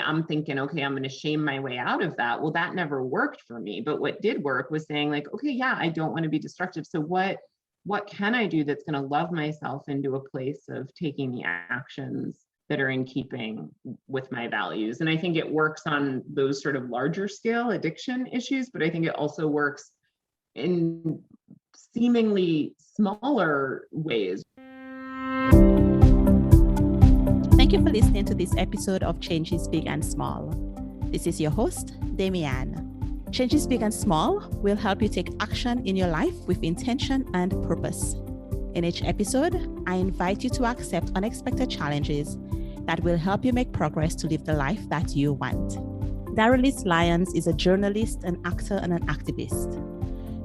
I'm thinking, okay, I'm going to shame my way out of that. Well, that never worked for me. But what did work was saying like, okay, yeah, I don't want to be destructive. So what can I do that's going to love myself into a place of taking the actions that are in keeping with my values? And I think it works on those sort of larger scale addiction issues, but I think it also works in seemingly smaller ways. Thank you for listening to this episode of Changes Big and Small. This is your host, Damian. Changes Big and Small will help you take action in your life with intention and purpose. In each episode, I invite you to accept unexpected challenges that will help you make progress to live the life that you want. Daralyse Lyons is a journalist, an actor, and an activist.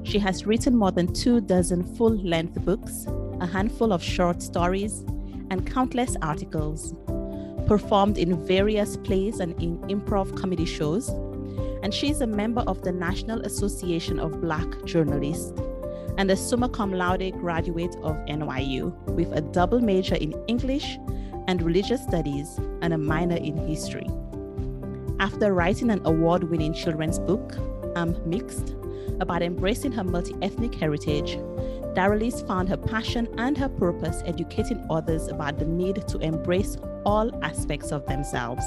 She has written more than 24 full-length books, a handful of short stories, and countless articles, performed in various plays and in improv comedy shows, and she is a member of the National Association of Black Journalists and a summa cum laude graduate of NYU with a double major in English and religious studies and a minor in history. After writing an award-winning children's book, I'm Mixed, about embracing her multi-ethnic heritage, Daralyse found her passion and her purpose educating others about the need to embrace all aspects of themselves.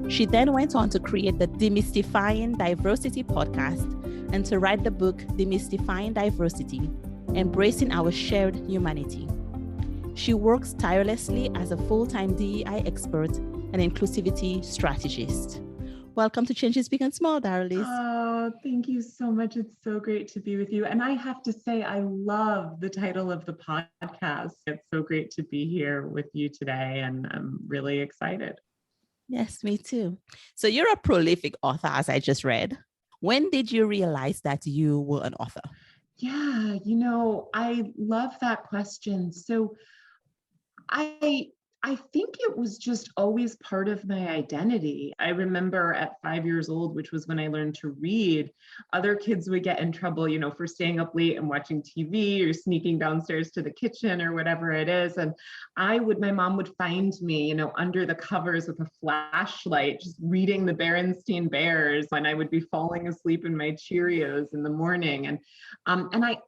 She then went on to create the Demystifying Diversity Podcast and to write the book Demystifying Diversity, Embracing Our Shared Humanity. She works tirelessly as a full-time DEI expert and inclusivity strategist. Welcome to Changes Big and Small, Daralyse. Oh, thank you so much. It's so great to be with you. And I have to say, I love the title of the podcast. It's so great to be here with you today, and I'm really excited. Yes, me too. So you're a prolific author, as I just read. When did you realize that you were an author? Yeah, I love that question. So I think it was just always part of my identity. I remember at 5 years old, which was when I learned to read, other kids would get in trouble, for staying up late and watching TV or sneaking downstairs to the kitchen or whatever it is. And my mom would find me, under the covers with a flashlight, just reading the Berenstain Bears, and I would be falling asleep in my Cheerios in the morning. And I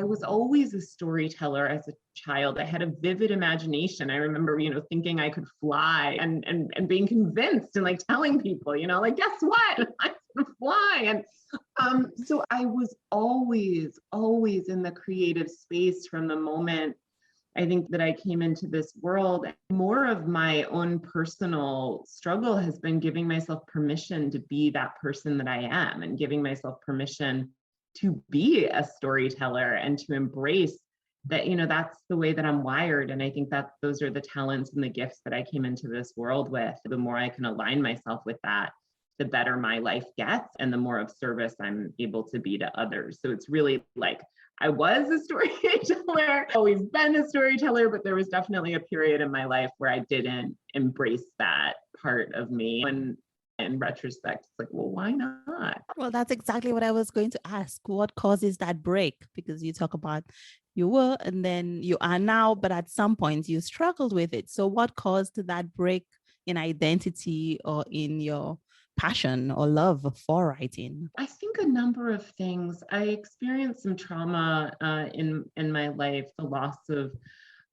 was always a storyteller as a child. I had a vivid imagination. I remember, thinking I could fly and being convinced and like telling people, guess what? I can fly. And so I was always in the creative space from the moment I think that I came into this world. More of my own personal struggle has been giving myself permission to be that person that I am, and giving myself permission to be a storyteller and to embrace that, that's the way that I'm wired. And I think that those are the talents and the gifts that I came into this world with. The more I can align myself with that, the better my life gets and the more of service I'm able to be to others. So it's really like, I was a storyteller, always been a storyteller, but there was definitely a period in my life where I didn't embrace that part of me. And in retrospect, it's like, well, why not? Well, that's exactly what I was going to ask. What causes that break? Because you talk about you were and then you are now, but at some point you struggled with it. So what caused that break in identity or in your passion or love for writing? I think a number of things. I experienced some trauma in my life, the loss of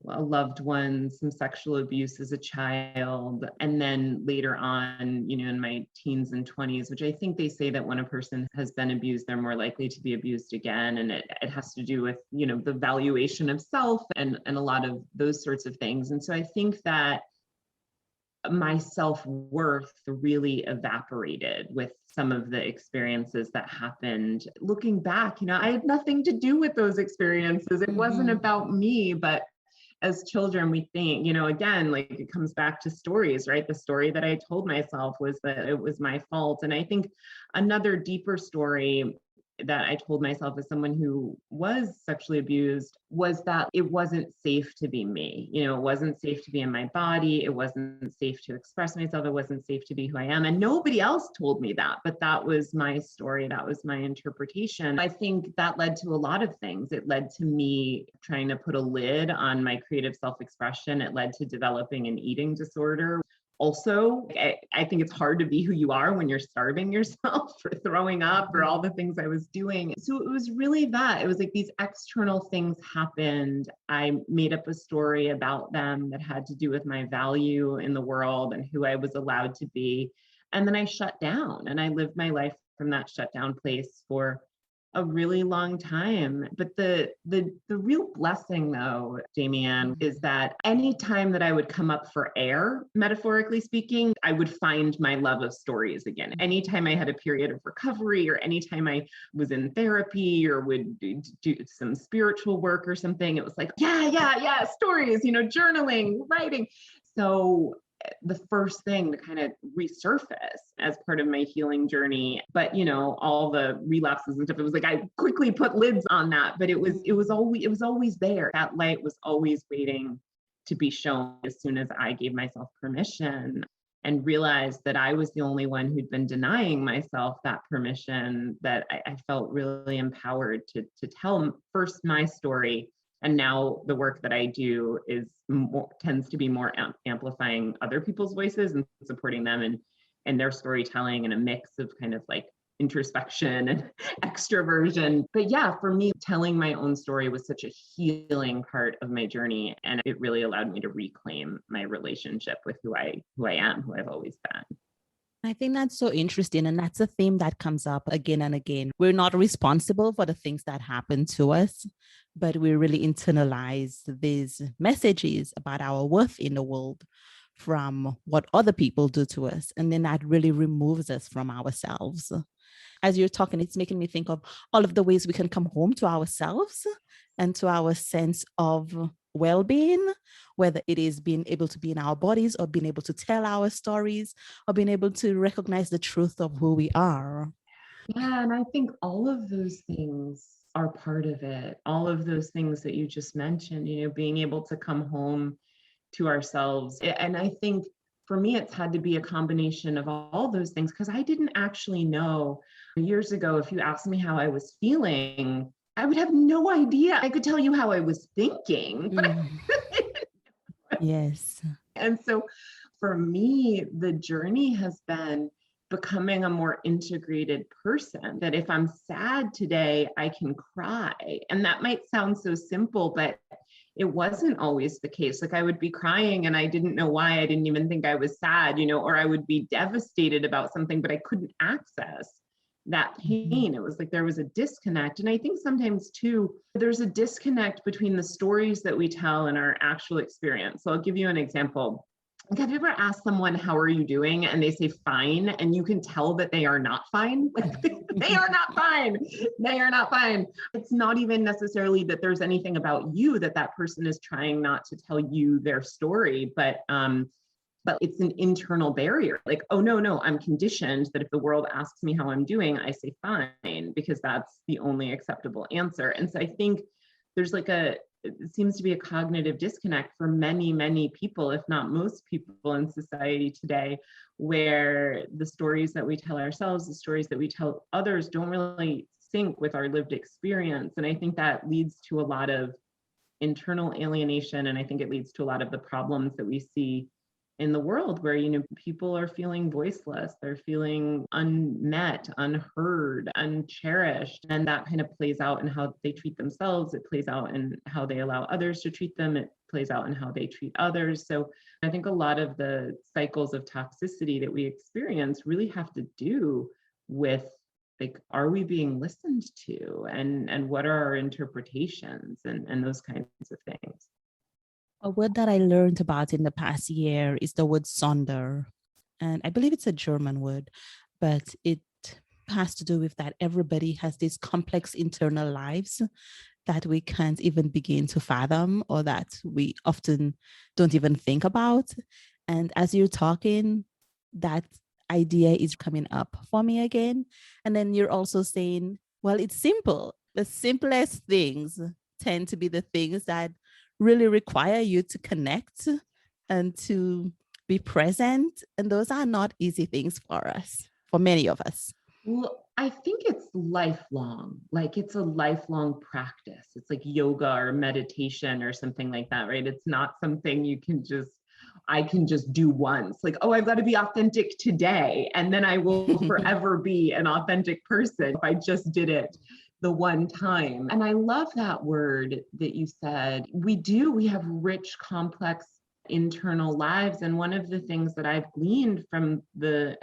loved ones, some sexual abuse as a child, and then later on, in my teens and 20s, which I think they say that when a person has been abused, they're more likely to be abused again. And it has to do with, the valuation of self and a lot of those sorts of things. And so I think that my self-worth really evaporated with some of the experiences that happened. Looking back, I had nothing to do with those experiences. It wasn't about me, but as children, we think, again, like it comes back to stories, right? The story that I told myself was that it was my fault. And I think another deeper story that I told myself as someone who was sexually abused was that it wasn't safe to be me. It wasn't safe to be in my body. It wasn't safe to express myself. It wasn't safe to be who I am. And nobody else told me that, but that was my story. That was my interpretation. I think that led to a lot of things. It led to me trying to put a lid on my creative self-expression. It led to developing an eating disorder. also, I think it's hard to be who you are when you're starving yourself or throwing up or all the things I was doing. So it was really that. It was like these external things happened. I made up a story about them that had to do with my value in the world and who I was allowed to be. And then I shut down and I lived my life from that shutdown place for a really long time. But the real blessing though, Damian, is that anytime that I would come up for air, metaphorically speaking, I would find my love of stories again. Anytime I had a period of recovery or anytime I was in therapy or would do some spiritual work or something, it was like, yeah, stories, journaling, writing. So the first thing to kind of resurface as part of my healing journey, but all the relapses and stuff, it was like I quickly put lids on that, but it was always there. That light was always waiting to be shown as soon as I gave myself permission and realized that I was the only one who'd been denying myself that permission, that I felt really empowered to tell first my story. And now the work that I do tends to be more amplifying other people's voices and supporting them and their storytelling, and a mix of kind of like introspection and extroversion. But yeah, for me, telling my own story was such a healing part of my journey. And it really allowed me to reclaim my relationship with who I am, who I've always been. I think that's so interesting. And that's a theme that comes up again and again. We're not responsible for the things that happen to us, but we really internalize these messages about our worth in the world from what other people do to us. And then that really removes us from ourselves. As you're talking, it's making me think of all of the ways we can come home to ourselves and to our sense of well-being, whether it is being able to be in our bodies or being able to tell our stories or being able to recognize the truth of who we are. Yeah, and I think all of those things are part of it. All of those things that you just mentioned, being able to come home to ourselves. And I think for me, it's had to be a combination of all those things, because I didn't actually know years ago, if you asked me how I was feeling, I would have no idea. I could tell you how I was thinking, but Yes. And so for me, the journey has been becoming a more integrated person, that if I'm sad today, I can cry. And that might sound so simple, but it wasn't always the case. Like I would be crying and I didn't know why. I didn't even think I was sad, or I would be devastated about something, but I couldn't access that pain. It was like there was a disconnect. And I think sometimes too, there's a disconnect between the stories that we tell and our actual experience. So I'll give you an example. Have you ever asked someone, how are you doing? And they say fine, and you can tell that they are not fine. Like they are not fine. They are not fine. It's not even necessarily that there's anything about you that person is trying not to tell you their story, but it's an internal barrier. Like, oh, no, I'm conditioned that if the world asks me how I'm doing, I say fine, because that's the only acceptable answer. And so I think there's it seems to be a cognitive disconnect for many, many people, if not most people in society today, where the stories that we tell ourselves, the stories that we tell others don't really sync with our lived experience. And I think that leads to a lot of internal alienation. And I think it leads to a lot of the problems that we see in the world, where people are feeling voiceless, they're feeling unmet, unheard, uncherished, and that kind of plays out in how they treat themselves. It plays out in how they allow others to treat them. It plays out in how they treat others. So I think a lot of the cycles of toxicity that we experience really have to do with, like, are we being listened to, and what are our interpretations, and those kinds of things. A word that I learned about in the past year is the word Sonder. And I believe it's a German word, but it has to do with that everybody has these complex internal lives that we can't even begin to fathom, or that we often don't even think about. And as you're talking, that idea is coming up for me again. And then you're also saying, well, it's simple. The simplest things tend to be the things that really require you to connect and to be present. And those are not easy things for us, for many of us. Well, I think it's lifelong. Like it's a lifelong practice. It's like yoga or meditation or something like that, right? It's not something you can just, I can just do once. Like, oh, I've got to be authentic today, and then I will forever be an authentic person if I just did it the one time. And I love that word that you said. We have rich, complex internal lives. And one of the things that I've gleaned from the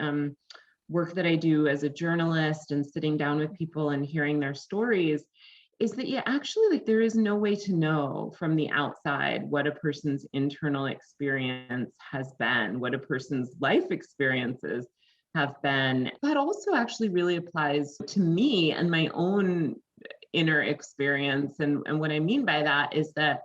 work that I do as a journalist and sitting down with people and hearing their stories is that actually, like, there is no way to know from the outside what a person's internal experience has been, what a person's life experiences have been. That also actually really applies to me and my own inner experience. And what I mean by that is that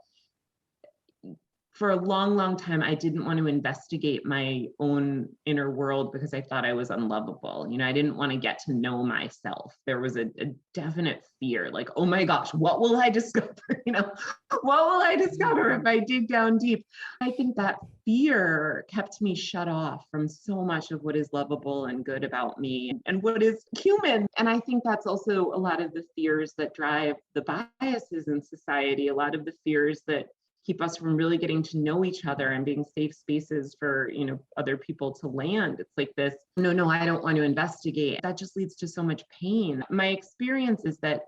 for a long, long time, I didn't want to investigate my own inner world because I thought I was unlovable. I didn't want to get to know myself. There was a definite fear, like, oh my gosh, what will I discover? What will I discover if I dig down deep? I think that fear kept me shut off from so much of what is lovable and good about me and what is human. And I think that's also a lot of the fears that drive the biases in society, a lot of the fears that keep us from really getting to know each other and being safe spaces for, other people to land. It's like this, no, I don't want to investigate. That just leads to so much pain. My experience is that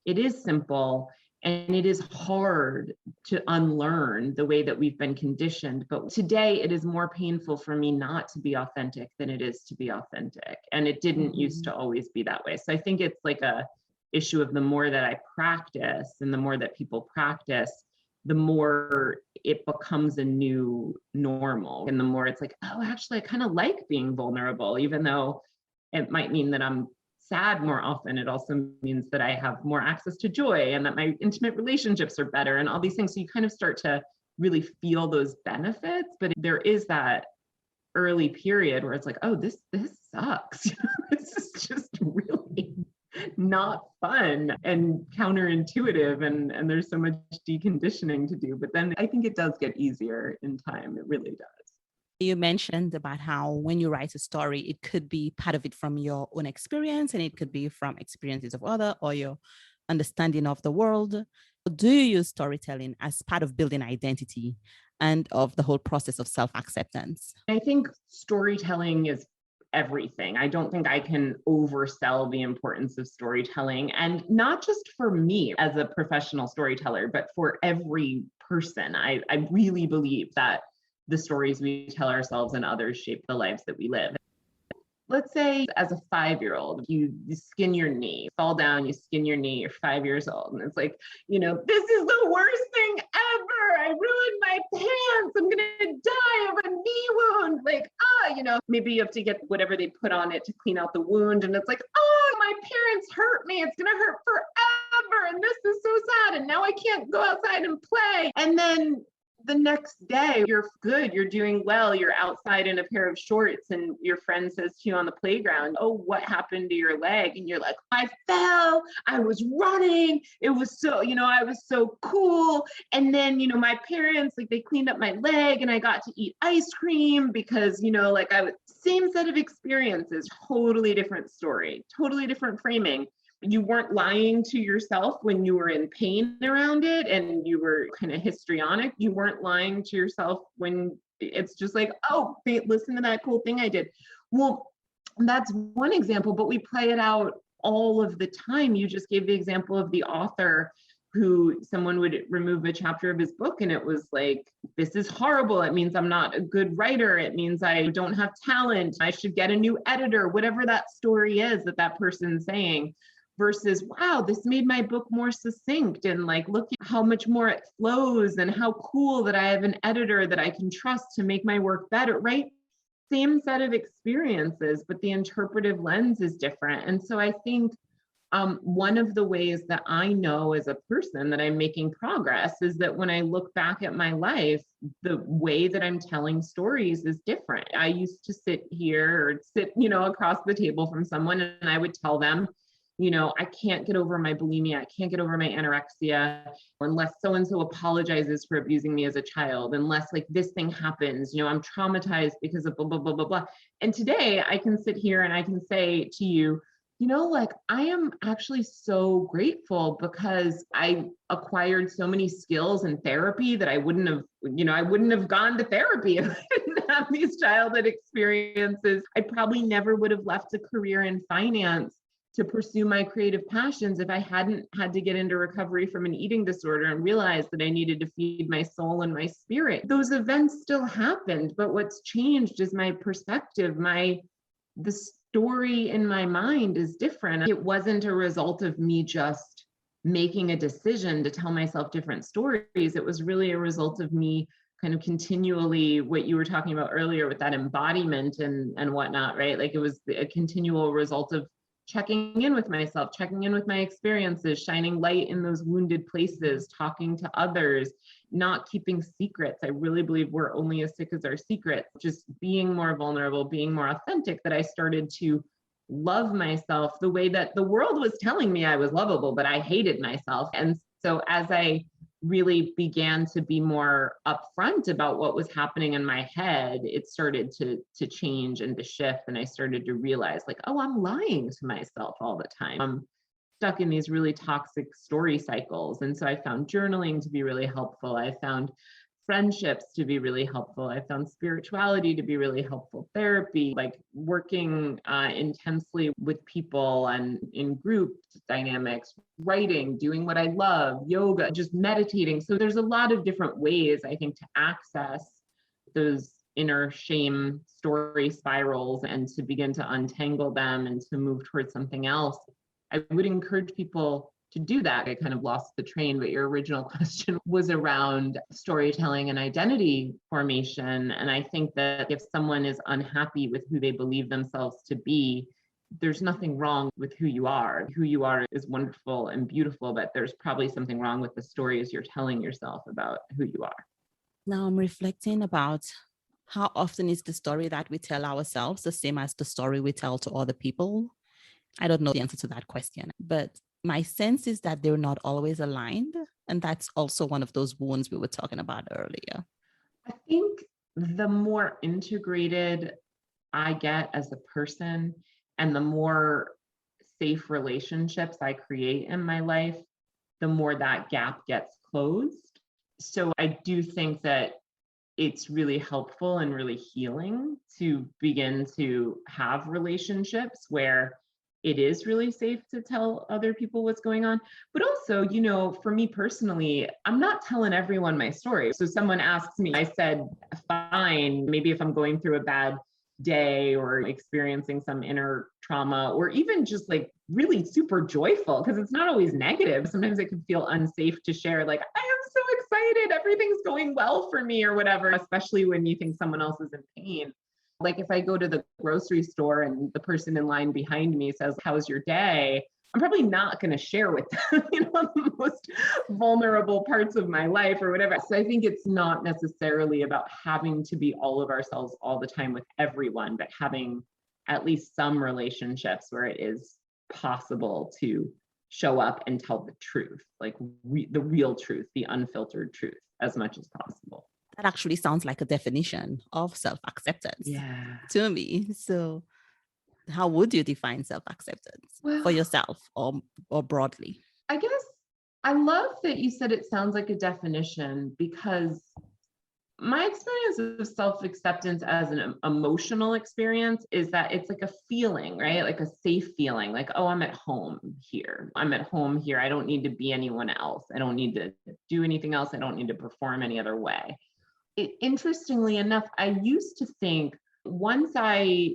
it is simple and it is hard to unlearn the way that we've been conditioned. But today it is more painful for me not to be authentic than it is to be authentic. And it didn't used to always be that way. So I think it's like a issue of the more that I practice and the more that people practice, the more it becomes a new normal. And the more it's like, oh, actually, I kind of like being vulnerable, even though it might mean that I'm sad more often. It also means that I have more access to joy and that my intimate relationships are better and all these things. So you kind of start to really feel those benefits. But there is that early period where it's like, oh, this sucks. This is just really not fun and counterintuitive, and there's so much deconditioning to do. But then I think it does get easier in time. It really does. You mentioned about how when you write a story, it could be part of it from your own experience and it could be from experiences of others or your understanding of the world. Do you use storytelling as part of building identity and of the whole process of self-acceptance? I think storytelling is everything. I don't think I can oversell the importance of storytelling, and not just for me as a professional storyteller, but for every person. I really believe that the stories we tell ourselves and others shape the lives that we live. Let's say as a 5-year-old, you skin your knee, fall down, you skin your knee, you're 5 years old. And it's like, this is the worst thing ever. I ruined my pants. I'm going to die of a knee wound. Like, maybe you have to get whatever they put on it to clean out the wound. And it's like, oh, my parents hurt me. It's going to hurt forever. And this is so sad. And now I can't go outside and play. And then the next day, you're good, you're doing well, you're outside in a pair of shorts, and your friend says to you on the playground, oh, what happened to your leg? And you're like, I fell, I was running, it was so, I was so cool. And then, my parents, like, they cleaned up my leg and I got to eat ice cream because, same set of experiences, totally different story, totally different framing. You weren't lying to yourself when you were in pain around it and you were kind of histrionic. You weren't lying to yourself when it's just like, oh, listen to that cool thing I did. Well, that's one example, but we play it out all of the time. You just gave the example of the author who someone would remove a chapter of his book and it was like, this is horrible. It means I'm not a good writer. It means I don't have talent. I should get a new editor, whatever that story is that person's saying. Versus, wow, this made my book more succinct, and like, look at how much more it flows and how cool that I have an editor that I can trust to make my work better, right? Same set of experiences, but the interpretive lens is different. And so I think one of the ways that I know as a person that I'm making progress is that when I look back at my life, the way that I'm telling stories is different. I used to sit here or sit, across the table from someone and I would tell them, I can't get over my bulimia. I can't get over my anorexia unless so-and-so apologizes for abusing me as a child, unless like this thing happens, I'm traumatized because of blah, blah, blah, blah, blah. And today I can sit here and I can say to you, Like I am actually so grateful because I acquired so many skills in therapy that I wouldn't have gone to therapy if I didn't have these childhood experiences. I probably never would have left a career in finance to pursue my creative passions if I hadn't had to get into recovery from an eating disorder and realize that I needed to feed my soul and my spirit. Those events still happened, but what's changed is my perspective, the story in my mind is different. It wasn't a result of me just making a decision to tell myself different stories. It was really a result of me kind of continually, what you were talking about earlier with that embodiment and whatnot, right? Like it was a continual result of checking in with myself, checking in with my experiences, shining light in those wounded places, talking to others, not keeping secrets. I really believe we're only as sick as our secrets. Just being more vulnerable, being more authentic, that I started to love myself the way that the world was telling me I was lovable, but I hated myself. And so as I really began to be more upfront about what was happening in my head, it started to change and to shift. And I started to realize like, oh, I'm lying to myself all the time. I'm stuck in these really toxic story cycles. And so I found journaling to be really helpful. I found friendships to be really helpful. I found spirituality to be really helpful. Therapy, like working intensely with people and in group dynamics, writing, doing what I love, yoga, just meditating. So there's a lot of different ways, I think, to access those inner shame story spirals and to begin to untangle them and to move towards something else. I would encourage people to do that. I kind of lost the train, but your original question was around storytelling and identity formation. And I think that if someone is unhappy with who they believe themselves to be, there's nothing wrong with who you are. Who you are is wonderful and beautiful, but there's probably something wrong with the stories you're telling yourself about who you are. Now I'm reflecting about how often is the story that we tell ourselves the same as the story we tell to other people? I don't know the answer to that question, but my sense is that they're not always aligned. And that's also one of those wounds we were talking about earlier. I think the more integrated I get as a person and the more safe relationships I create in my life, the more that gap gets closed. So I do think that it's really helpful and really healing to begin to have relationships where it is really safe to tell other people what's going on. But also, for me personally, I'm not telling everyone my story. So someone asks me, I said, fine, maybe if I'm going through a bad day or experiencing some inner trauma, or even just like really super joyful, because it's not always negative. Sometimes it can feel unsafe to share, like, I am so excited, everything's going well for me or whatever, especially when you think someone else is in pain. Like if I go to the grocery store and the person in line behind me says, how's your day? I'm probably not going to share with them, the most vulnerable parts of my life or whatever. So I think it's not necessarily about having to be all of ourselves all the time with everyone, but having at least some relationships where it is possible to show up and tell the truth, like the real truth, the unfiltered truth, as much as possible. That actually sounds like a definition of self-acceptance to me. So how would you define self-acceptance for yourself or broadly? I guess I love that you said it sounds like a definition, because my experience of self-acceptance as an emotional experience is that it's like a feeling, right? Like a safe feeling, like, oh, I'm at home here. I'm at home here. I don't need to be anyone else. I don't need to do anything else. I don't need to perform any other way. Interestingly enough, I used to think once I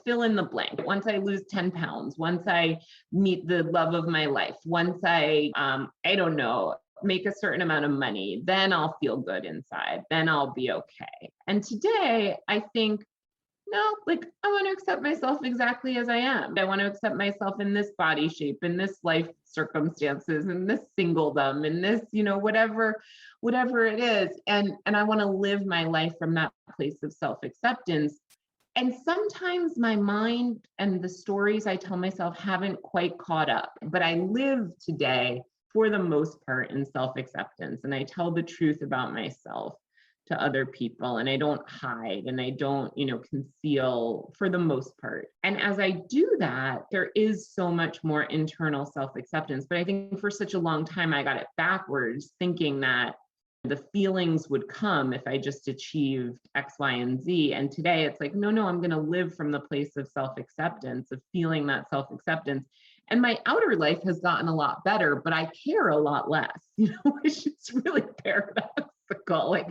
fill in the blank, once I lose 10 pounds, once I meet the love of my life, once I don't know, make a certain amount of money, then I'll feel good inside, then I'll be okay. And today I think, no, like I want to accept myself exactly as I am. I want to accept myself in this body shape, in this life circumstances, in this singledom, in this, whatever it is. And I want to live my life from that place of self-acceptance. And sometimes my mind and the stories I tell myself haven't quite caught up, but I live today for the most part in self-acceptance. And I tell the truth about myself to other people, and I don't hide, and I don't, conceal for the most part. And as I do that, there is so much more internal self-acceptance. But I think for such a long time, I got it backwards, thinking that the feelings would come if I just achieved X, Y, and Z. And today it's like, no, I'm going to live from the place of self-acceptance, of feeling that self-acceptance. And my outer life has gotten a lot better, but I care a lot less, which is really paradoxical. Like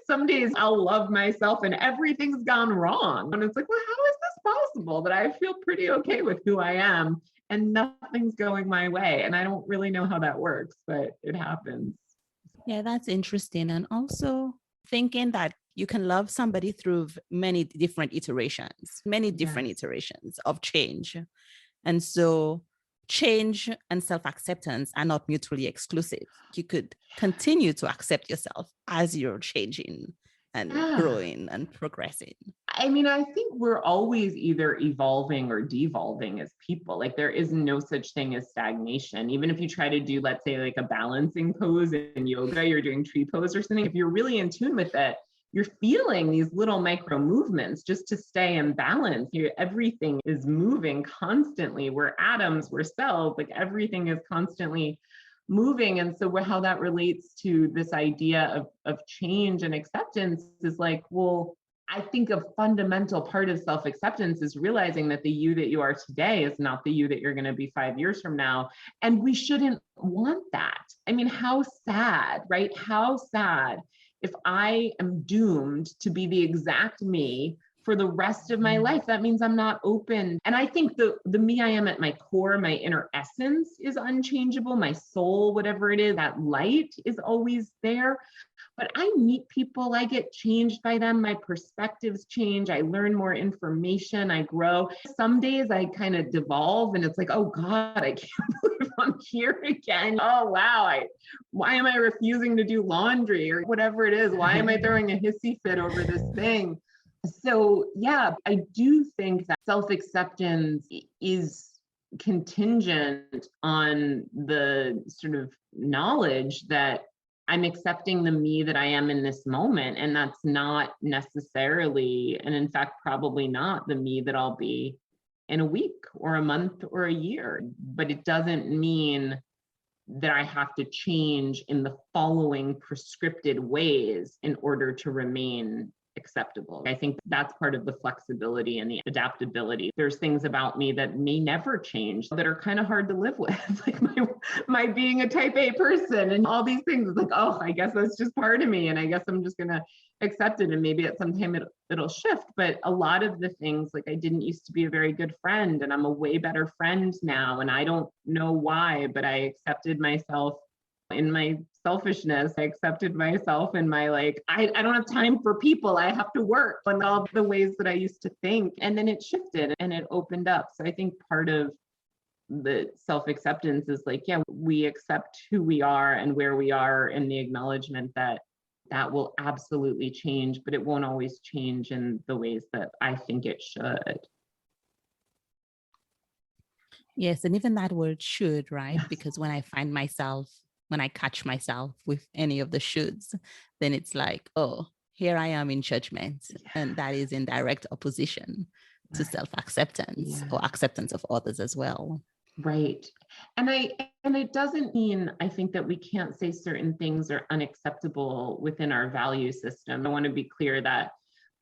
some days I'll love myself and everything's gone wrong. And it's like, well, how is this possible that I feel pretty okay with who I am and nothing's going my way? And I don't really know how that works, but it happens. Yeah, that's interesting. And also thinking that you can love somebody through many different iterations of change. And so change and self-acceptance are not mutually exclusive. You could continue to accept yourself as you're changing and growing and progressing. I mean, I think we're always either evolving or devolving as people. Like there is no such thing as stagnation. Even if you try to do, let's say, like a balancing pose in yoga, you're doing tree pose or something, if you're really in tune with it, you're feeling these little micro movements just to stay in balance. Everything is moving constantly. We're atoms, we're cells, like everything is constantly moving. And so how that relates to this idea of change and acceptance is like, well, I think a fundamental part of self-acceptance is realizing that the you that you are today is not the you that you're going to be 5 years from now. And we shouldn't want that. I mean, how sad, right? How sad if I am doomed to be the exact me for the rest of my life. That means I'm not open. And I think the me I am at my core, my inner essence is unchangeable. My soul, whatever it is, that light is always there. But I meet people, I get changed by them. My perspectives change. I learn more information. I grow. Some days I kind of devolve and it's like, oh God, I can't believe I'm here again. Oh, wow. Why am I refusing to do laundry or whatever it is? Why am I throwing a hissy fit over this thing? So yeah, I do think that self-acceptance is contingent on the sort of knowledge that I'm accepting the me that I am in this moment. And that's not necessarily, and in fact, probably not the me that I'll be in a week or a month or a year. But it doesn't mean that I have to change in the following prescripted ways in order to remain acceptable. I think that's part of the flexibility and the adaptability. There's things about me that may never change that are kind of hard to live with, like my being a type A person and all these things. It's like, oh, I guess that's just part of me, and I guess I'm just gonna accept it, and maybe at some time it'll shift. But a lot of the things, like I didn't used to be a very good friend, and I'm a way better friend now, and I don't know why, but I accepted myself in my selfishness. I accepted myself in my I don't have time for people. I have to work, and all the ways that I used to think. And then it shifted and it opened up. So I think part of the self-acceptance is like, yeah, we accept who we are and where we are, and the acknowledgement that will absolutely change, but it won't always change in the ways that I think it should. Yes, and even that word should, right? Because when I catch myself with any of the shoulds, then it's like, oh, here I am in judgment. And that is in direct opposition to self-acceptance or acceptance of others as well. Right. And it doesn't mean, I think, that we can't say certain things are unacceptable within our value system. I want to be clear that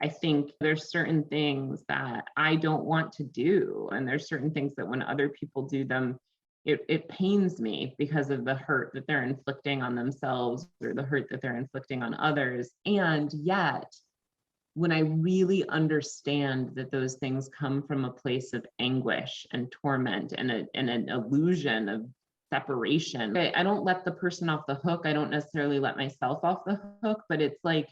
I think there's certain things that I don't want to do. And there's certain things that when other people do them, it pains me because of the hurt that they're inflicting on themselves or the hurt that they're inflicting on others. And yet, when I really understand that those things come from a place of anguish and torment and an illusion of separation, I don't let the person off the hook. I don't necessarily let myself off the hook, but it's like,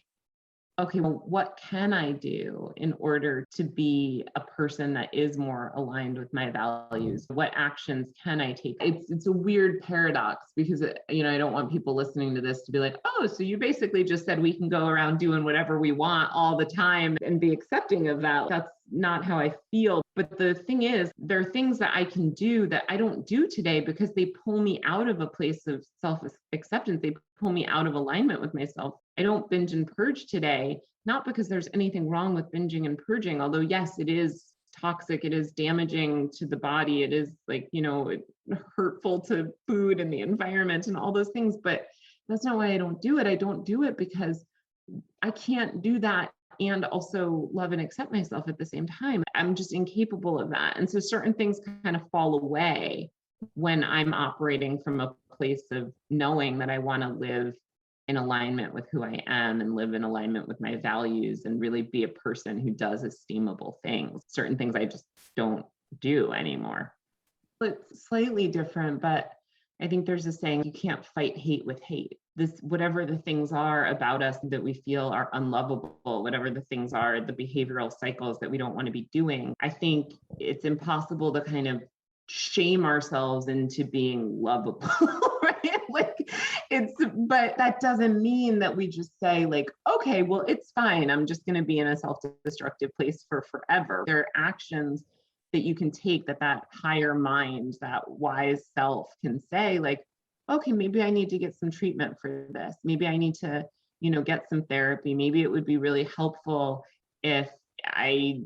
okay, well, what can I do in order to be a person that is more aligned with my values? What actions can I take? It's a weird paradox because, I don't want people listening to this to be like, oh, so you basically just said we can go around doing whatever we want all the time and be accepting of that. That's not how I feel. But the thing is, there are things that I can do that I don't do today because they pull me out of a place of self-acceptance. They pull me out of alignment with myself. I don't binge and purge today, not because there's anything wrong with binging and purging, although yes, it is toxic, it is damaging to the body, it is like, hurtful to food and the environment and all those things. But that's not why I don't do it. I don't do it because I can't do that and also love and accept myself at the same time. I'm just incapable of that. And so certain things kind of fall away when I'm operating from a place of knowing that I want to live in alignment with who I am and live in alignment with my values and really be a person who does esteemable things. Certain things I just don't do anymore. It's slightly different, but I think there's a saying, you can't fight hate with hate. This, whatever the things are about us that we feel are unlovable, whatever the things are, the behavioral cycles that we don't want to be doing, I think it's impossible to kind of shame ourselves into being lovable, right? But that doesn't mean that we just say like, okay, well, it's fine. I'm just going to be in a self-destructive place for forever. There are actions that you can take that higher mind, that wise self can say like, okay, maybe I need to get some treatment for this. Maybe I need to, get some therapy. Maybe it would be really helpful if I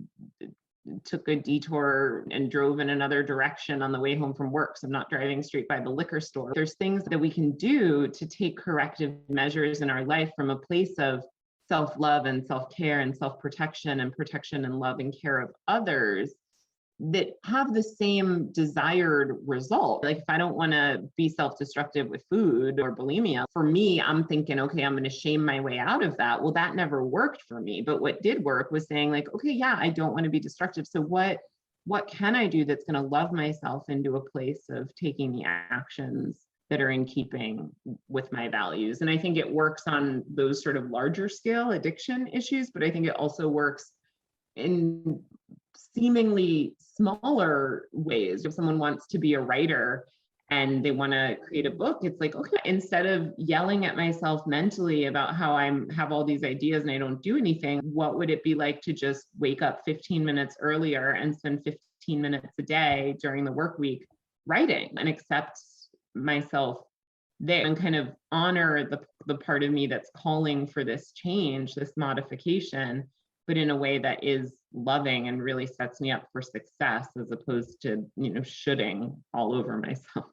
took a detour and drove in another direction on the way home from work. So I'm not driving straight by the liquor store. There's things that we can do to take corrective measures in our life from a place of self-love and self-care and self-protection and protection and love and care of others that have the same desired result. Like if I don't want to be self-destructive with food or bulimia, for me, I'm thinking, okay, I'm going to shame my way out of that. Well, that never worked for me. But what did work was saying like, okay, yeah, I don't want to be destructive. So what can I do that's going to love myself into a place of taking the actions that are in keeping with my values? And I think it works on those sort of larger scale addiction issues, but I think it also works in seemingly smaller ways. If someone wants to be a writer and they want to create a book, it's like, okay, instead of yelling at myself mentally about how I have all these ideas and I don't do anything, what would it be like to just wake up 15 minutes earlier and spend 15 minutes a day during the work week writing and accept myself there and kind of honor the part of me that's calling for this change, this modification, but in a way that is loving and really sets me up for success as opposed to, shoulding all over myself.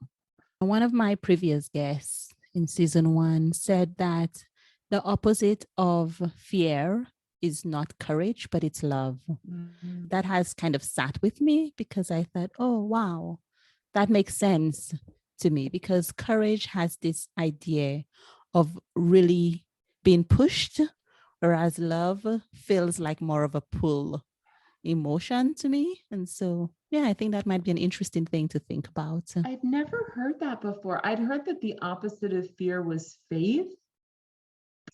One of my previous guests in season 1 said that the opposite of fear is not courage, but it's love. Mm-hmm. That has kind of sat with me because I thought, oh, wow, that makes sense to me, because courage has this idea of really being pushed, whereas love feels like more of a pull emotion to me. And so, yeah, I think that might be an interesting thing to think about. I'd never heard that before. I'd heard that the opposite of fear was faith.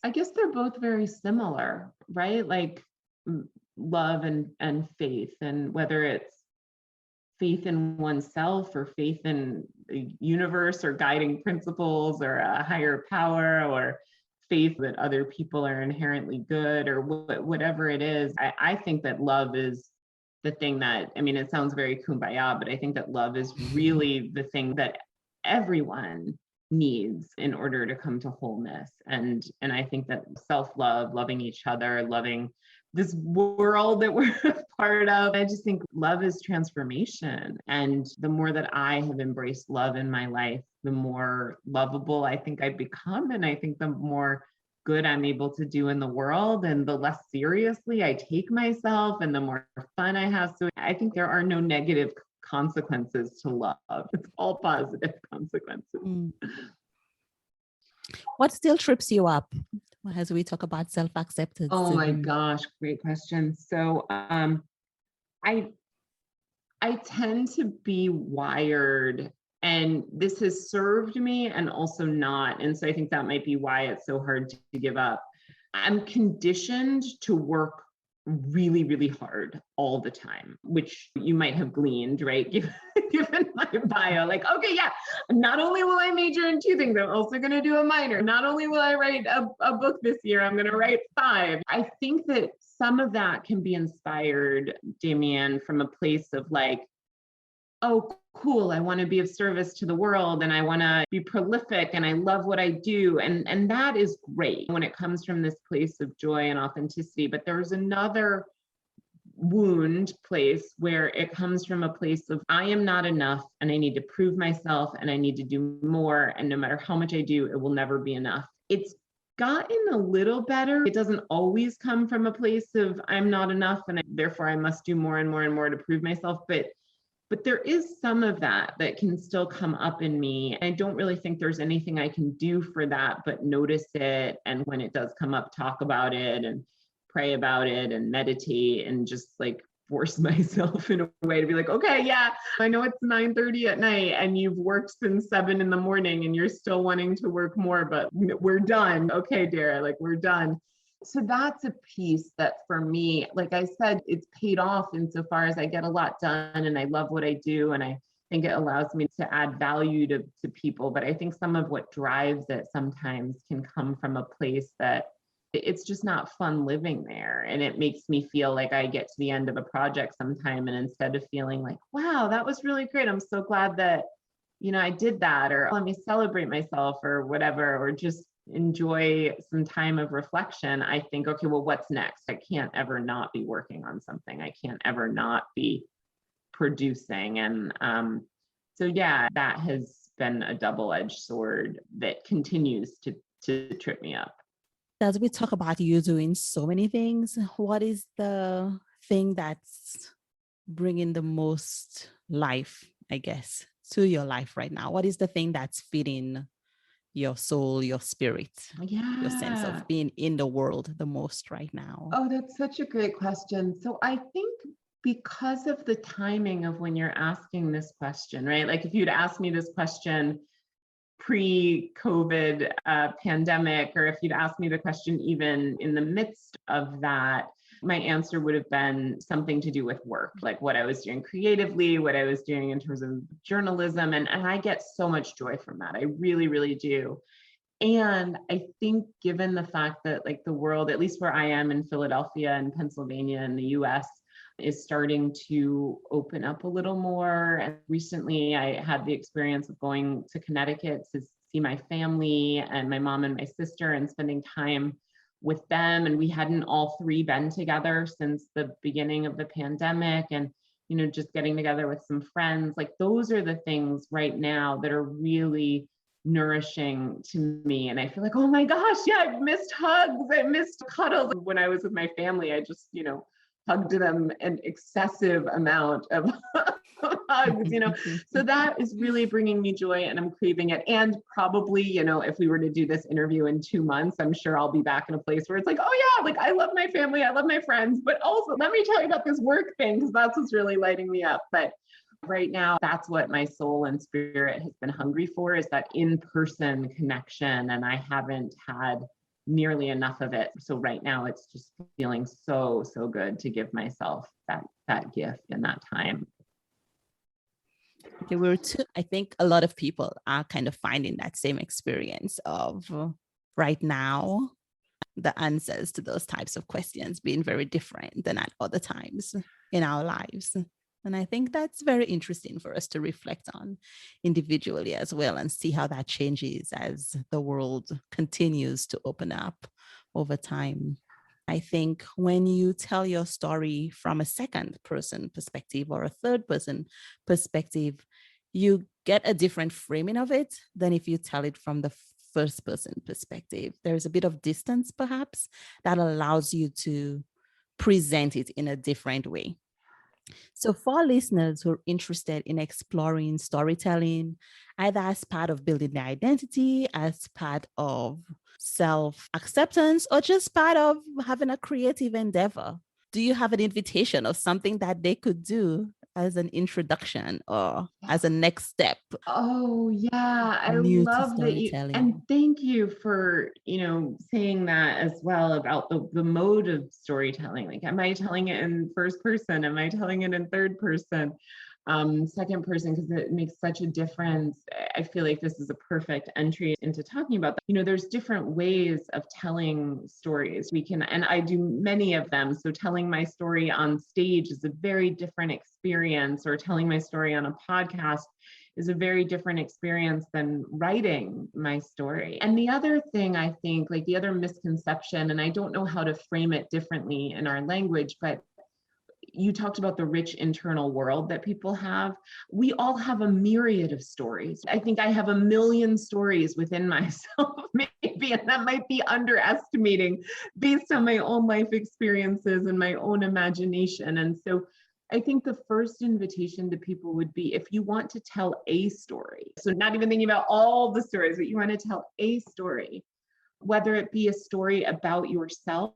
I guess they're both very similar, right? Like love and faith, and whether it's faith in oneself or faith in the universe or guiding principles or a higher power, or faith that other people are inherently good, or whatever it is. I think that love is the thing that, it sounds very kumbaya, but I think that love is really the thing that everyone needs in order to come to wholeness. And I think that self-love, loving each other, loving this world that we're a part of, I just think love is transformation. And the more that I have embraced love in my life, the more lovable I think I become. And I think the more good I'm able to do in the world, and the less seriously I take myself, and the more fun I have. So I think there are no negative consequences to love. It's all positive consequences. What still trips you up as we talk about self-acceptance? Oh my gosh, great question. So I tend to be wired, and this has served me and also not. And so I think that might be why it's so hard to give up. I'm conditioned to work really, really hard all the time, which you might have gleaned, right? Given my bio, like, okay, yeah, not only will I major in 2 things, I'm also going to do a minor. Not only will I write a book this year, I'm going to write 5. I think that some of that can be inspired, Damian, from a place of like, oh, cool, I want to be of service to the world and I want to be prolific and I love what I do. And that is great when it comes from this place of joy and authenticity. But there's another wound place where it comes from a place of I am not enough and I need to prove myself and I need to do more. And no matter how much I do, it will never be enough. It's gotten a little better. It doesn't always come from a place of I'm not enough and therefore I must do more and more and more to prove myself. But there is some of that can still come up in me. I don't really think there's anything I can do for that, but notice it. And when it does come up, talk about it and pray about it and meditate and just like force myself in a way to be like, okay, yeah, I know it's 9:30 at night and you've worked since 7 a.m. and you're still wanting to work more, but we're done. Okay, Dara, like we're done. So that's a piece that for me, like I said, it's paid off insofar as I get a lot done and I love what I do. And I think it allows me to add value to people. But I think some of what drives it sometimes can come from a place that it's just not fun living there. And it makes me feel like I get to the end of a project sometime. And instead of feeling like, wow, that was really great, I'm so glad that, I did that, or let me celebrate myself or whatever, or just enjoy some time of reflection, I think, okay, well, what's next? I can't ever not be working on something. I can't ever not be producing. And so, yeah, that has been a double-edged sword that continues to trip me up. As we talk about you doing so many things, what is the thing that's bringing the most life, I guess, to your life right now? What is the thing that's feeding your soul, your spirit, your sense of being in the world the most right now? Oh, that's such a great question. So I think because of the timing of when you're asking this question, right? Like if you'd asked me this question pre-COVID pandemic, or if you'd asked me the question even in the midst of that, my answer would have been something to do with work, like what I was doing creatively, what I was doing in terms of journalism. And I get so much joy from that. I really, really do. And I think given the fact that like the world, at least where I am in Philadelphia and Pennsylvania in the US, is starting to open up a little more. And recently I had the experience of going to Connecticut to see my family and my mom and my sister and spending time with them. And we hadn't all three been together since the beginning of the pandemic. And, just getting together with some friends, like those are the things right now that are really nourishing to me. And I feel like, oh my gosh, yeah, I've missed hugs. I missed cuddles. When I was with my family, I just, hugged them an excessive amount of hugs, so that is really bringing me joy and I'm craving it. And probably, if we were to do this interview in 2 months, I'm sure I'll be back in a place where it's like, oh yeah, like I love my family, I love my friends, but also let me tell you about this work thing, because that's what's really lighting me up. But right now, that's what my soul and spirit has been hungry for, is that in-person connection. And I haven't had nearly enough of it. So right now it's just feeling so good to give myself that gift and that time. Okay, I think a lot of people are kind of finding that same experience of right now, the answers to those types of questions being very different than at other times in our lives. And I think that's very interesting for us to reflect on individually as well and see how that changes as the world continues to open up over time. I think when you tell your story from a second person perspective or a third person perspective, you get a different framing of it than if you tell it from the first person perspective. There's a bit of distance, perhaps, that allows you to present it in a different way. So for listeners who are interested in exploring storytelling, either as part of building their identity, as part of self-acceptance, or just part of having a creative endeavor, do you have an invitation of something that they could do as an introduction or as a next step? Oh yeah, I love that you, and thank you for saying that as well about the mode of storytelling. Like, am I telling it in first person? Am I telling it in third person? second person, because it makes such a difference. I feel like this is a perfect entry into talking about that. There's different ways of telling stories. And I do many of them. So telling my story on stage is a very different experience, or telling my story on a podcast is a very different experience than writing my story. And the other thing, I think, like the other misconception, and I don't know how to frame it differently in our language, but you talked about the rich internal world that people have. We all have a myriad of stories. I think I have a million stories within myself, maybe, and that might be underestimating based on my own life experiences and my own imagination. And so I think the first invitation to people would be, if you want to tell a story, so not even thinking about all the stories, but you want to tell a story, whether it be a story about yourself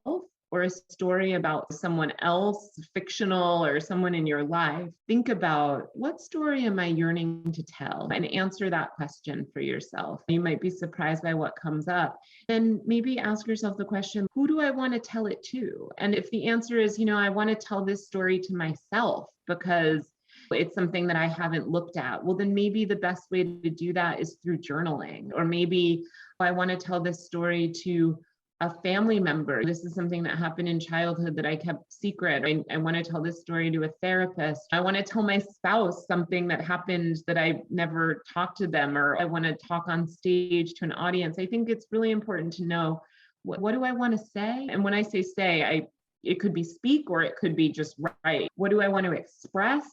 or a story about someone else, fictional, or someone in your life, think about, what story am I yearning to tell? And answer that question for yourself. You might be surprised by what comes up. Then maybe ask yourself the question, who do I want to tell it to? And if the answer is, I want to tell this story to myself because it's something that I haven't looked at, well, then maybe the best way to do that is through journaling. Or maybe I want to tell this story to a family member. This is something that happened in childhood that I kept secret. I want to tell this story to a therapist. I want to tell my spouse something that happened that I never talked to them, or I want to talk on stage to an audience. I think it's really important to know, what do I want to say? And when I say, it could be speak, or it could be just write. What do I want to express?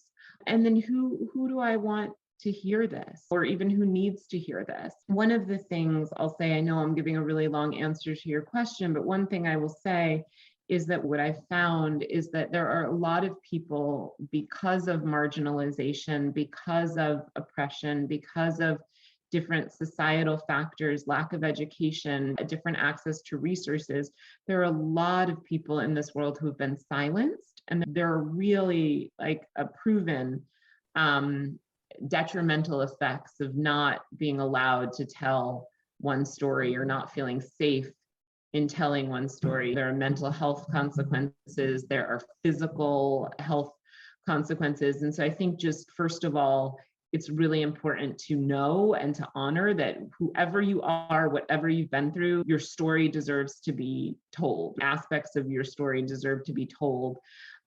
And then who do I want to hear this, or even who needs to hear this? One of the things I'll say, I know I'm giving a really long answer to your question, but one thing I will say is that what I've found is that there are a lot of people, because of marginalization, because of oppression, because of different societal factors, lack of education, different access to resources, there are a lot of people in this world who have been silenced. And there are really like a proven detrimental effects of not being allowed to tell one story, or not feeling safe in telling one story. There are mental health consequences, there are physical health consequences. And so I think, just first of all, it's really important to know and to honor that whoever you are, whatever you've been through, your story deserves to be told. Aspects of your story deserve to be told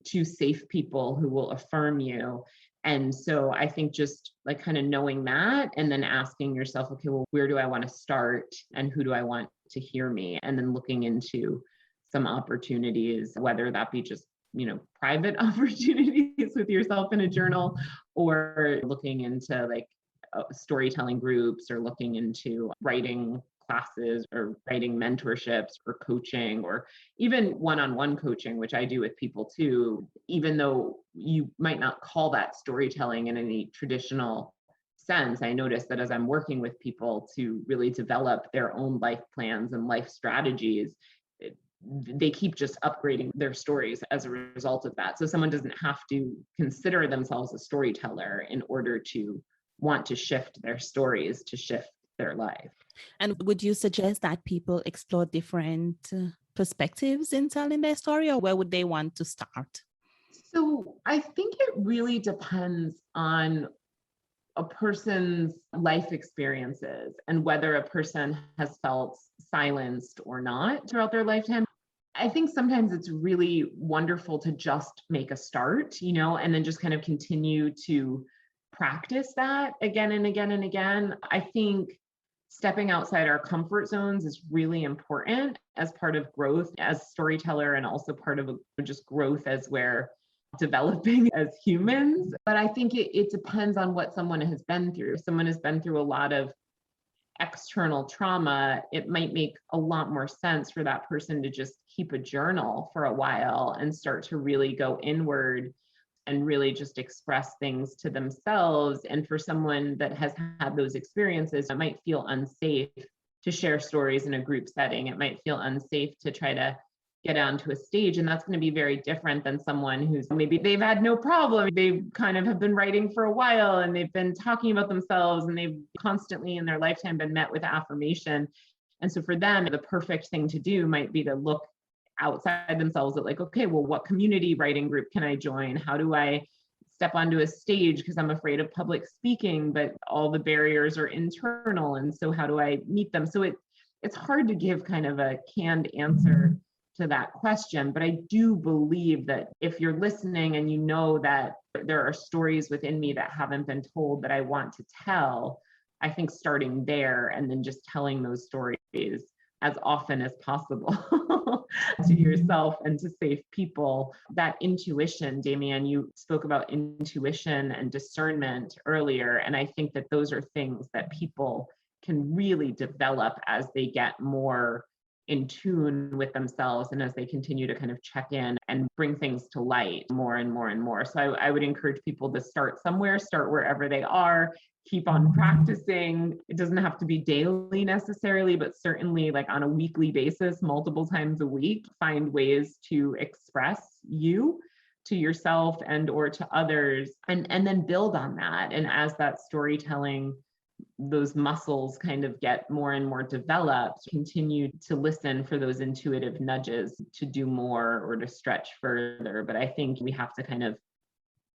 to safe people who will affirm you. And so I think just like kind of knowing that, and then asking yourself, okay, well, where do I want to start, and who do I want to hear me? And then looking into some opportunities, whether that be just, private opportunities with yourself in a journal, or looking into like storytelling groups, or looking into writing classes, or writing mentorships, or coaching, or even one-on-one coaching, which I do with people too, even though you might not call that storytelling in any traditional sense. I notice that as I'm working with people to really develop their own life plans and life strategies, they keep just upgrading their stories as a result of that. So someone doesn't have to consider themselves a storyteller in order to want to shift their stories, to shift their life. And would you suggest that people explore different perspectives in telling their story, or where would they want to start? So I think it really depends on a person's life experiences and whether a person has felt silenced or not throughout their lifetime. I think sometimes it's really wonderful to just make a start, and then just kind of continue to practice that again and again and again. I think stepping outside our comfort zones is really important as part of growth as a storyteller, and also part of just growth as we're developing as humans. But I think it depends on what someone has been through. If someone has been through a lot of external trauma, it might make a lot more sense for that person to just keep a journal for a while and start to really go inward and really just express things to themselves. And for someone that has had those experiences, it might feel unsafe to share stories in a group setting. It might feel unsafe to try to get onto a stage. And that's going to be very different than someone who's maybe they've had no problem. They kind of have been writing for a while, and they've been talking about themselves, and they've constantly in their lifetime been met with affirmation. And so for them, the perfect thing to do might be to look outside themselves at like, okay, well, what community writing group can I join? How do I step onto a stage because I'm afraid of public speaking, but all the barriers are internal. And so how do I meet them? So it's hard to give kind of a canned answer to that question, but I do believe that if you're listening and you know that there are stories within me that haven't been told that I want to tell, I think starting there and then just telling those stories as often as possible to yourself and to safe people. That intuition, Damian, you spoke about intuition and discernment earlier, and I think that those are things that people can really develop as they get more in tune with themselves and as they continue to kind of check in and bring things to light more and more and more. So I would encourage people to start somewhere, start wherever they are, keep on practicing. It doesn't have to be daily necessarily, but certainly like on a weekly basis, multiple times a week, find ways to express you to yourself and or to others, and then build on that. And as that storytelling, those muscles kind of get more and more developed, continue to listen for those intuitive nudges to do more or to stretch further. But I think we have to kind of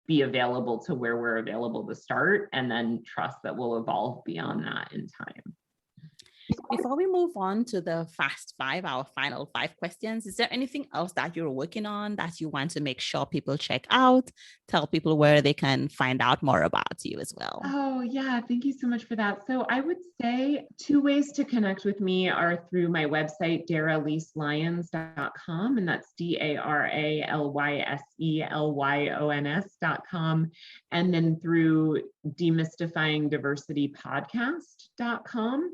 be available to where we're available to start, and then trust that we'll evolve beyond that in time. Before we move on to the fast five, our final 5 questions, is there anything else that you're working on that you want to make sure people check out? Tell people where they can find out more about you as well. Oh, yeah. Thank you so much for that. So I would say 2 ways to connect with me are through my website, daralyselyons.com, and that's DARALYSELYONS.com, and then through Demystifying Diversity Podcast.com.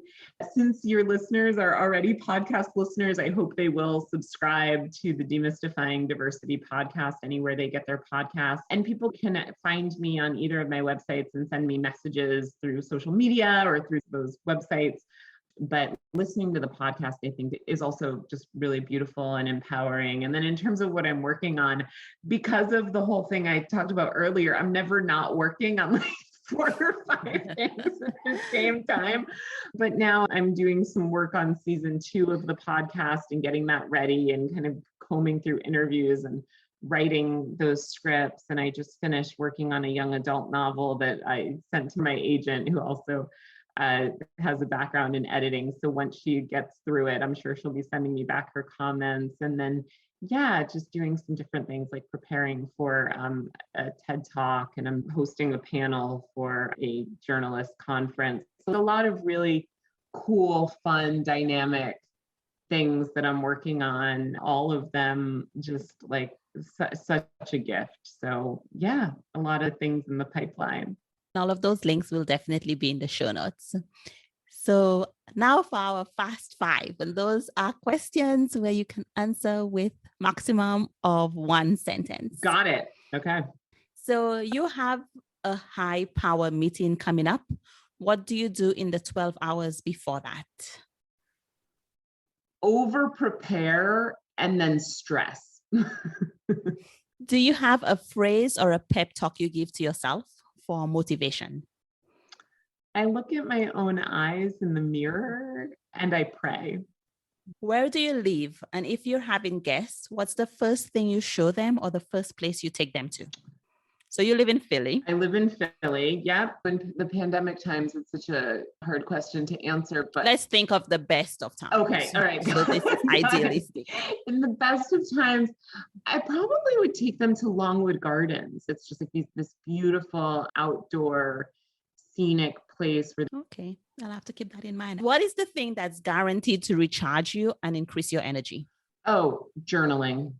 Since your listeners are already podcast listeners, I hope they will subscribe to the Demystifying Diversity Podcast anywhere they get their podcasts. And people can find me on either of my websites and send me messages through social media or through those websites. But listening to the podcast, I think, is also just really beautiful and empowering. And then in terms of what I'm working on, because of the whole thing I talked about earlier, I'm never not working on like 4 or 5 things at the same time. But now I'm doing some work on season 2 of the podcast and getting that ready and kind of combing through interviews and writing those scripts. And I just finished working on a young adult novel that I sent to my agent, who also has a background in editing. So once she gets through it, I'm sure she'll be sending me back her comments. And then, yeah, just doing some different things like preparing for a TED Talk, and I'm hosting a panel for a journalist conference. So a lot of really cool, fun, dynamic things that I'm working on, all of them just like such a gift. So yeah, a lot of things in the pipeline. All of those links will definitely be in the show notes. So now for our fast 5, and those are questions where you can answer with maximum of 1 sentence. Got it. Okay. So you have a high power meeting coming up. What do you do in the 12 hours before that? Over prepare and then stress. Do you have a phrase or a pep talk you give to yourself for motivation? I look at my own eyes in the mirror and I pray. Where do you live? And if you're having guests, what's the first thing you show them or the first place you take them to? So you live in Philly. I live in Philly. Yep. In the pandemic times, it's such a hard question to answer, but let's think of the best of times. Okay. All right. So this is idealistic. In the best of times, I probably would take them to Longwood Gardens. It's just like this beautiful outdoor scenic place. Okay. I'll have to keep that in mind. What is the thing that's guaranteed to recharge you and increase your energy? Oh, journaling.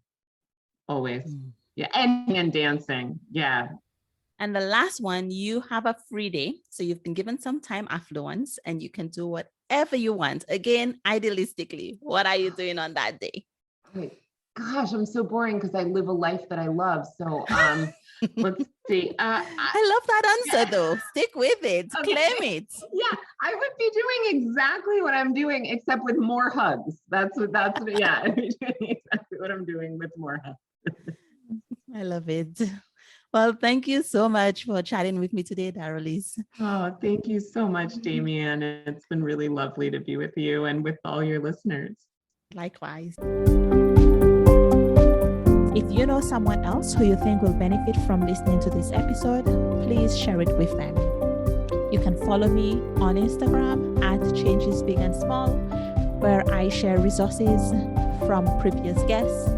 Always. Yeah. And dancing. Yeah. And the last one, you have a free day. So you've been given some time affluence and you can do whatever you want. Again, idealistically, what are you doing on that day? Gosh, I'm so boring because I live a life that I love. So let's see. I love that answer though. Stick with it. Okay. Claim it. Yeah, I would be doing exactly what I'm doing, except with more hugs. That's yeah, exactly what I'm doing with more hugs. I love it. Well, thank you so much for chatting with me today, Daralyse. Oh, thank you so much, Damian. It's been really lovely to be with you and with all your listeners. Likewise. If If you know someone else who you think will benefit from listening to this episode, please share it with them. You can follow me on Instagram at Changes Big and Small, where I share resources from previous guests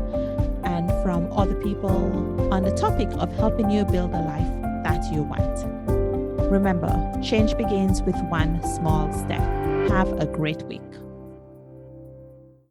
and from other people on the topic of helping you build a life that you want. Remember, change begins with one small step. Have a great week.